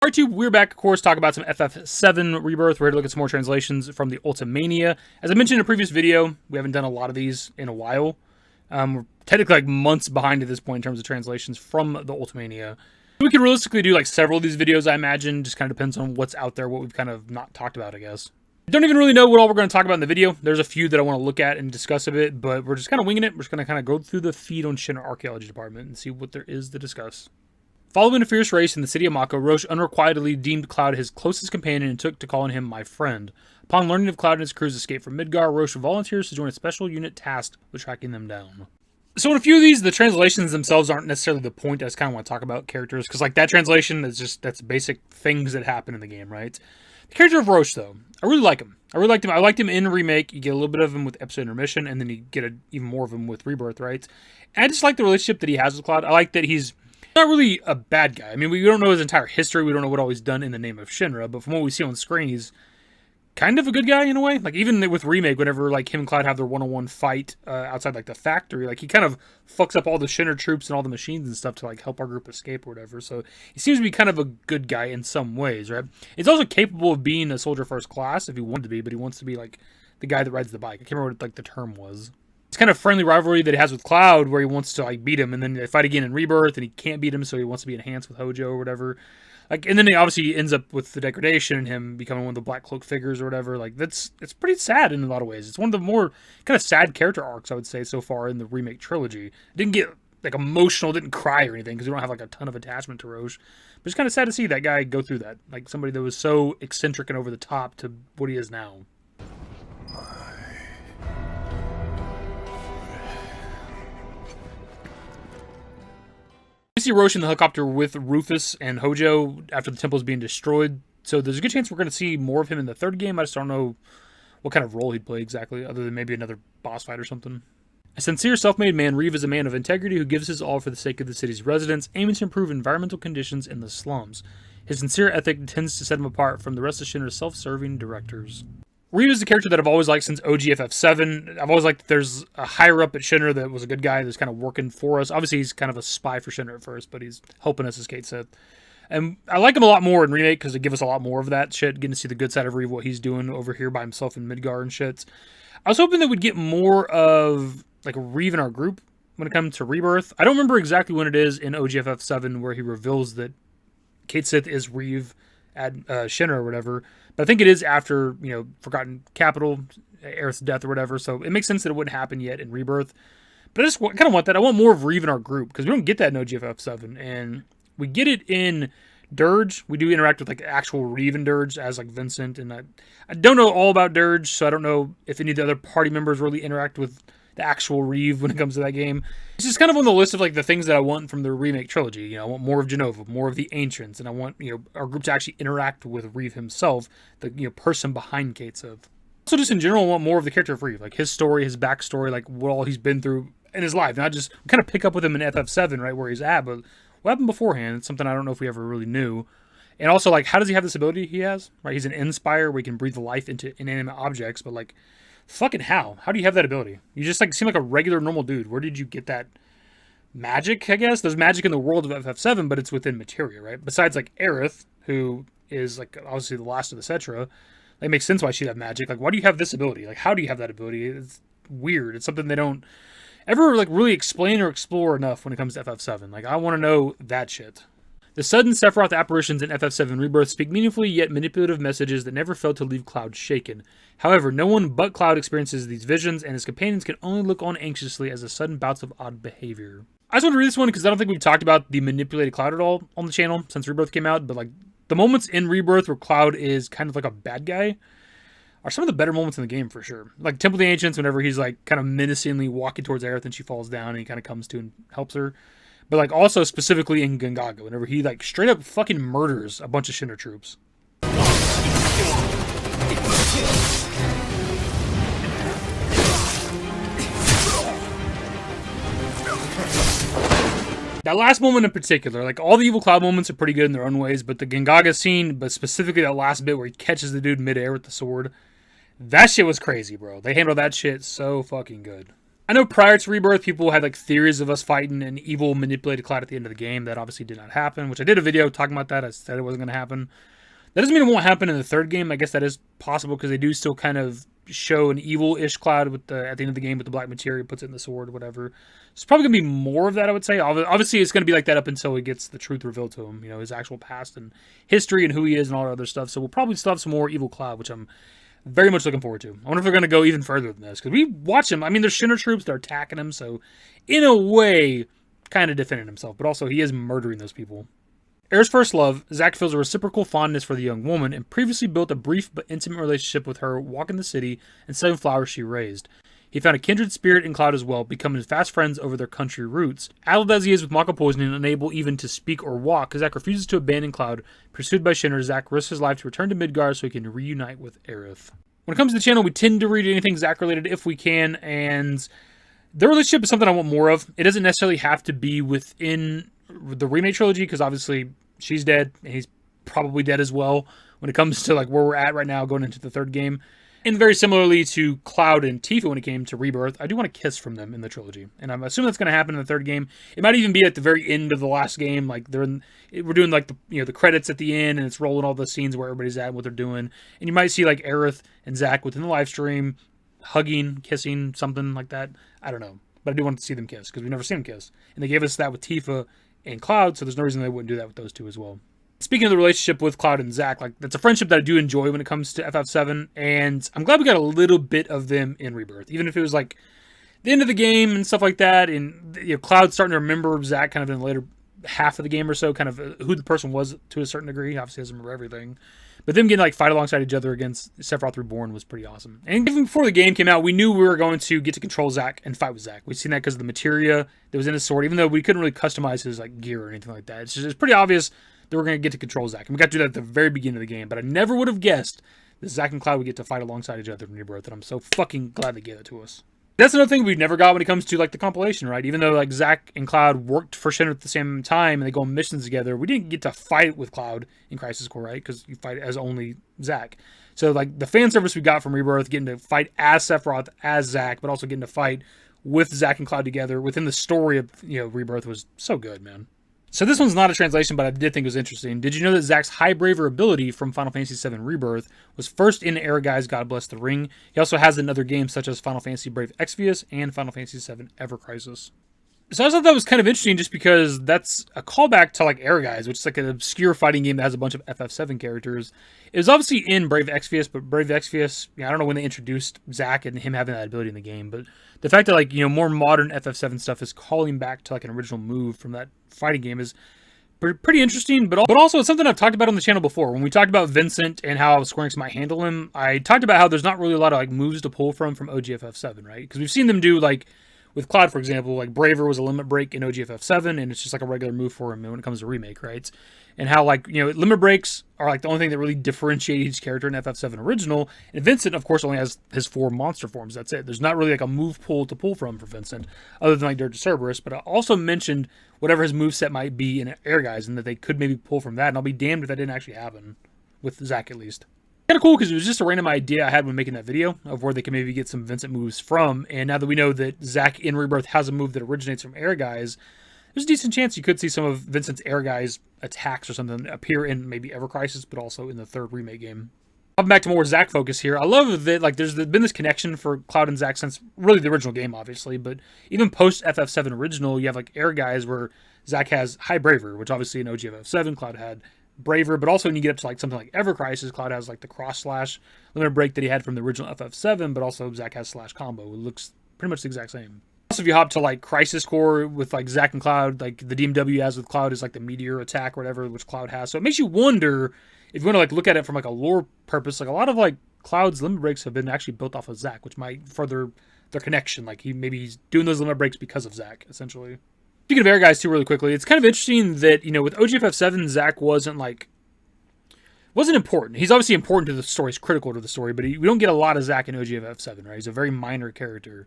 Part 2, we're back, of course, talk about some FF7 Rebirth. We're here to look at some more translations from the Ultimania. As I mentioned in a previous video, we haven't done a lot of these in a while. We're technically like months behind at this point in terms of translations from the Ultimania. We could realistically do like several of these videos, I imagine. Just kind of depends on what's out there, what we've kind of not talked about, I guess. I don't even really know what all we're going to talk about in the video. There's a few that I want to look at and discuss a bit, but we're just kind of winging it. We're just going to kind of go through the feed on Shinra Archaeology department and see what there is to discuss. Following a fierce race in the city of Mako, Roche unrequitedly deemed Cloud his closest companion and took to calling him my friend. Upon learning of Cloud and his crew's escape from Midgar, Roche volunteers to join a special unit tasked with tracking them down. So in a few of these, the translations themselves aren't necessarily the point. I just kind of want to talk about characters, because like that translation is just, that's basic things that happen in the game, right? The character of Roche, though, I really like him. I liked him in Remake. You get a little bit of him with Episode Intermission, and then you get even more of him with Rebirth, right? And I just like the relationship that he has with Cloud. I like that he's not really a bad guy. I mean, we don't know his entire history. We don't know what all he's done in the name of Shinra, but from what we see on screen, he's kind of a good guy in a way. Like, even with Remake, whenever like him and Cloud have their one-on-one fight outside like the factory, like he kind of fucks up all the Shinra troops and all the machines and stuff to like help our group escape or whatever. So he seems to be kind of a good guy in some ways, right? He's also capable of being a soldier first class if he wanted to be, but he wants to be like the guy that rides the bike. I can't remember what like the term was. It's kind of friendly rivalry that he has with Cloud, where he wants to like beat him, and then they fight again in Rebirth, and he can't beat him, so he wants to be enhanced with Hojo or whatever. Like, and then he obviously ends up with the degradation and him becoming one of the Black Cloak figures or whatever. Like, it's pretty sad in a lot of ways. It's one of the more kind of sad character arcs, I would say, so far in the Remake trilogy. It didn't get like emotional, didn't cry or anything, because we don't have like a ton of attachment to Roche. But it's kind of sad to see that guy go through that. Like, somebody that was so eccentric and over the top to what he is now. We see Roche in the helicopter with Rufus and Hojo after the temple is being destroyed. So there's a good chance we're going to see more of him in the third game. I just don't know what kind of role he'd play exactly, other than maybe another boss fight or something. A sincere, self-made man, Reeve is a man of integrity who gives his all for the sake of the city's residents, aiming to improve environmental conditions in the slums. His sincere ethic tends to set him apart from the rest of Shinra's self-serving directors. Reeve is a character that I've always liked since OG FF7. I've always liked that there's a higher up at Shinra that was a good guy that's kind of working for us. Obviously, he's kind of a spy for Shinra at first, but he's helping us, as Kate said. And I like him a lot more in Remake because it gives us a lot more of that shit, getting to see the good side of Reeve, what he's doing over here by himself in Midgar and shit. I was hoping that we'd get more of like Reeve in our group when it comes to Rebirth. I don't remember exactly when it is in OG FF7 where he reveals that Kate Sith is Reeve at Shinra or whatever, but I think it is after, you know, Forgotten Capital, Aerith's death or whatever, so it makes sense that it wouldn't happen yet in Rebirth. But I just kind of want that. I want more of Reeve in our group, because we don't get that in OGFF7, and we get it in Dirge. We do interact with like actual Reeve and Dirge as like Vincent, and I don't know all about Dirge, so I don't know if any of the other party members really interact with the actual Reeve when it comes to that game. It's just kind of on the list of like the things that I want from the Remake trilogy. You know, I want more of Genova, more of the Ancients, and I want, you know, our group to actually interact with Reeve himself, the, you know, person behind Kate Sith. Also, just in general, I want more of the character of Reeve, like his story, his backstory, like what all he's been through in his life. Not just kind of pick up with him in FF7, right, where he's at, but what happened beforehand? It's something I don't know if we ever really knew. And also, like, how does he have this ability he has? Right, he's an Inspire where he can breathe life into inanimate objects, but like, fucking how? How do you have that ability? You just like seem like a regular normal dude. Where did you get that magic, I guess? There's magic in the world of FF7, but it's within materia, right? Besides like Aerith, who is like obviously the last of the Cetra. Like, it makes sense why she'd have magic. Like, why do you have this ability? Like, how do you have that ability? It's weird. It's something they don't ever like really explain or explore enough when it comes to FF7. Like, I want to know that shit. The sudden Sephiroth apparitions in FF7 Rebirth speak meaningfully yet manipulative messages that never fail to leave Cloud shaken. However, no one but Cloud experiences these visions, and his companions can only look on anxiously as the sudden bouts of odd behavior. I just want to read this one because I don't think we've talked about the manipulated Cloud at all on the channel since Rebirth came out, but like the moments in Rebirth where Cloud is kind of like a bad guy are some of the better moments in the game for sure. Like Temple of the Ancients, whenever he's like kind of menacingly walking towards Aerith and she falls down and he kind of comes to and helps her. But like also specifically in Gongaga, whenever he like straight up fucking murders a bunch of Shinra troops. That last moment in particular, like all the Evil Cloud moments are pretty good in their own ways, but the Gongaga scene, but specifically that last bit where he catches the dude midair with the sword, that shit was crazy, bro. They handled that shit so fucking good. I know prior to Rebirth, people had like theories of us fighting an evil manipulated Cloud at the end of the game. That obviously did not happen, which I did a video talking about that. I said it wasn't going to happen. That doesn't mean it won't happen in the third game. I guess that is possible because they do still kind of show an evil-ish Cloud with at the end of the game with the black materia, puts it in the sword or whatever. It's probably going to be more of that, I would say. Obviously, it's going to be like that up until he gets the truth revealed to him, his actual past and history and who he is and all that other stuff. So we'll probably still have some more evil Cloud, which I'm very much looking forward to. I wonder if they're going to go even further than this because we watch him. I mean, there's Shinra troops, they're attacking him, so in a way, kind of defending himself, but also he is murdering those people. Aerith's first love, Zack feels a reciprocal fondness for the young woman and previously built a brief but intimate relationship with her walking the city and selling flowers she raised. He found a kindred spirit in Cloud as well, becoming fast friends over their country roots. Addled as he is with Mako poisoning, unable even to speak or walk, Zack refuses to abandon Cloud. Pursued by Shinra, Zack risks his life to return to Midgar so he can reunite with Aerith. When it comes to the channel, we tend to read anything Zack related if we can, and their relationship is something I want more of. It doesn't necessarily have to be within the remake trilogy, because obviously she's dead, and he's probably dead as well when it comes to like where we're at right now going into the third game. And very similarly to Cloud and Tifa when it came to Rebirth, I do want a kiss from them in the trilogy. And I'm assuming that's going to happen in the third game. It might even be at the very end of the last game. Like we're doing like the credits at the end, and it's rolling all the scenes where everybody's at and what they're doing. And you might see like Aerith and Zack within the live stream hugging, kissing, something like that. I don't know. But I do want to see them kiss because we've never seen them kiss. And they gave us that with Tifa and Cloud, so there's no reason they wouldn't do that with those two as well. Speaking of the relationship with Cloud and Zack, like that's a friendship that I do enjoy when it comes to FF7, and I'm glad we got a little bit of them in Rebirth, even if it was like the end of the game and stuff like that, and Cloud starting to remember Zack kind of in the later half of the game or so, kind of who the person was to a certain degree. He obviously doesn't remember everything, but them getting like fight alongside each other against Sephiroth Reborn was pretty awesome. And even before the game came out, we knew we were going to get to control Zack and fight with Zack. We've seen that because of the materia that was in his sword, even though we couldn't really customize his like gear or anything like that. It's pretty obvious that we're going to get to control Zack. And we got to do that at the very beginning of the game. But I never would have guessed that Zack and Cloud would get to fight alongside each other in Rebirth. And I'm so fucking glad they gave it to us. That's another thing we've never got when it comes to like the compilation, right? Even though like Zack and Cloud worked for Shinra at the same time and they go on missions together, we didn't get to fight with Cloud in Crisis Core, right? Because you fight as only Zack. So like the fan service we got from Rebirth, getting to fight as Sephiroth, as Zack, but also getting to fight with Zack and Cloud together within the story of Rebirth was so good, man. So this one's not a translation, but I did think it was interesting. Did you know that Zack's High Braver ability from Final Fantasy VII Rebirth was first in Ehrgei's God Bless the Ring? He also has it in other games such as Final Fantasy Brave Exvius and Final Fantasy VII Ever Crisis. So I thought that was kind of interesting just because that's a callback to like Ehrgei's, which is like an obscure fighting game that has a bunch of FF7 characters. It was obviously in Brave Exvius, but Brave Exvius, I don't know when they introduced Zack and him having that ability in the game, but the fact that like, more modern FF7 stuff is calling back to like an original move from that fighting game is pretty interesting, but also it's something I've talked about on the channel before. When we talked about Vincent and how Square Enix might handle him, I talked about how there's not really a lot of like moves to pull from OGFF7, right? Because we've seen them do like with Cloud, for example, like Braver was a limit break in OGFF7, and it's just like a regular move for him when it comes to remake, right? And how like limit breaks are like the only thing that really differentiate each character in FF7 original. And Vincent, of course, only has his 4 monster forms. That's it. There's not really like a move pool to pull from for Vincent, other than like Dirge Cerberus. But I also mentioned whatever his moveset might be in Ehrgei's, and that they could maybe pull from that. And I'll be damned if that didn't actually happen with Zack at least. Kind of cool because it was just a random idea I had when making that video of where they can maybe get some Vincent moves from. And now that we know that Zack in Rebirth has a move that originates from Ehrgei's, there's a decent chance you could see some of Vincent's Ehrgei's attacks or something appear in maybe Ever Crisis, but also in the third remake game. Hopping back to more Zack focus here, I love that like there's been this connection for Cloud and Zack since really the original game, obviously, but even post FF7 original, you have like Ehrgei's where Zack has High Braver, which obviously in OGFF7 Cloud had Braver, but also when you get up to like something like Ever Crisis, Cloud has like the cross slash limited break that he had from the original FF7, but also Zack has slash combo. It looks pretty much the exact same. Also, if you hop to like Crisis Core with like Zack and Cloud, like the DMW has with Cloud is like the meteor attack or whatever, which Cloud has. So it makes you wonder if you want to like look at it from like a lore purpose. Like a lot of like Cloud's limit breaks have been actually built off of Zack, which might further their connection. Like he's doing those limit breaks because of Zack, essentially. Speaking of Ehrgei's too, really quickly, it's kind of interesting that with OGFF7, Zack wasn't important. He's obviously important to the story. He's critical to the story, but we don't get a lot of Zack in OGFF7, right? He's a very minor character.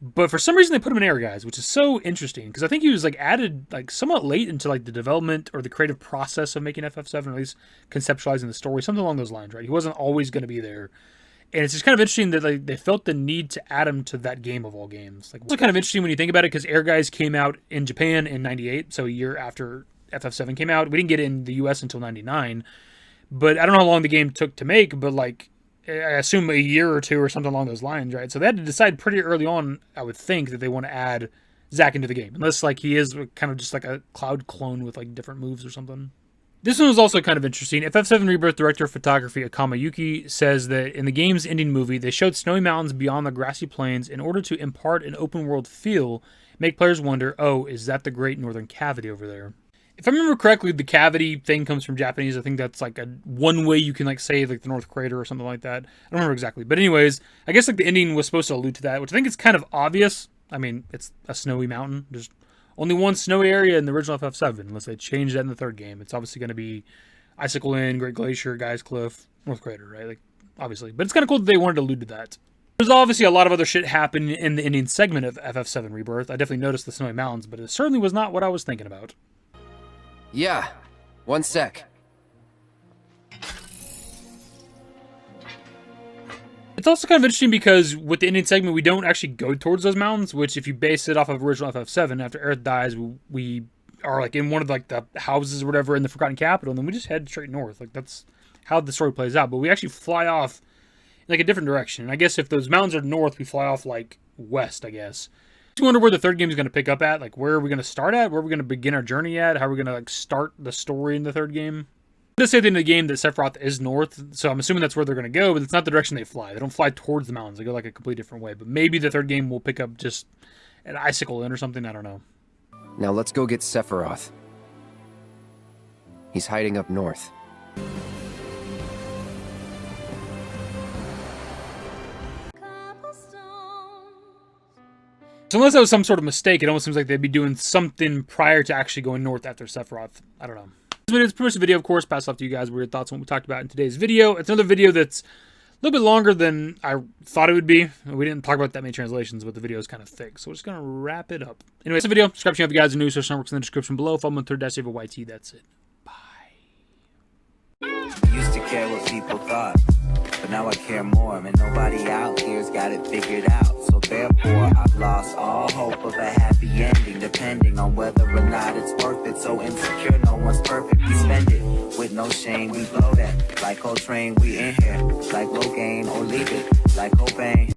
But for some reason, they put him in Ehrgei's, which is so interesting, because I think he was like added like somewhat late into like the development or the creative process of making FF7, or at least conceptualizing the story, something along those lines, right? He wasn't always going to be there. And it's just kind of interesting that like they felt the need to add him to that game of all games. Like, it's kind of interesting when you think about it, because Air Guys came out in Japan in '98, so a year after FF7 came out. We didn't get it in the US until '99, but I don't know how long the game took to make, but like I assume a year or two or something along those lines, right? So they had to decide pretty early on, I would think, that they want to add Zack into the game, unless like he is kind of just like a Cloud clone with like different moves or something. This one was also kind of interesting. FF7 Rebirth director of photography Akama Yuki says that in the game's ending movie, they showed snowy mountains beyond the grassy plains in order to impart an open-world feel, make players wonder, oh, is that the Great Northern Cavity over there? If I remember correctly, the cavity thing comes from Japanese. I think that's like one way you can like say like the North Crater or something like that. I don't remember exactly. But anyways, I guess like the ending was supposed to allude to that, which I think is kind of obvious. I mean, it's a snowy mountain. There's only one snowy area in the original FF7, unless they change that in the third game. It's obviously going to be Icicle Inn, Great Glacier, Guy's Cliff, North Crater, right? Like, obviously. But it's kind of cool that they wanted to allude to that. There's obviously a lot of other shit happening in the ending segment of FF7 Rebirth. I definitely noticed the snowy mountains, but it certainly was not what I was thinking about. Yeah, one sec. It's also kind of interesting because with the ending segment, we don't actually go towards those mountains, which if you base it off of original FF7, after Aerith dies, we are like in one of like the houses or whatever in the Forgotten Capital, and then we just head straight north. Like that's how the story plays out. But we actually fly off in like a different direction. And I guess if those mountains are north, we fly off like west, I guess. I wonder where the third game is going to pick up at. Like, where are we going to start at? Where are we going to begin our journey at? How are we going to like start the story in the third game? It does say at the end of the game that Sephiroth is north, so I'm assuming that's where they're going to go, but it's not the direction they fly. They don't fly towards the mountains. They go like a completely different way. But maybe the third game will pick up just an Icicle Inn or something. I don't know. Now let's go get Sephiroth. He's hiding up north. So unless that was some sort of mistake, it almost seems like they'd be doing something prior to actually going north after Sephiroth. I don't know. This video is pretty much a video, of course. Pass off to you guys what your thoughts on what we talked about in today's video. It's another video that's a little bit longer than I thought it would be. We didn't talk about that many translations, but the video is kind of thick. So we're just going to wrap it up. Anyway, it's a video. Subscribe if you guys are new. Social networks in the description below. Follow me on Twitter, @YT. That's it. Used to care what people thought, but now I care more. And nobody out here's got it figured out. So therefore, I've lost all hope of a happy ending, depending on whether or not it's worth it. So insecure, no one's perfect. We spend it with no shame. We blow that like Coltrane. We in here like Logain or leave it like Cobain.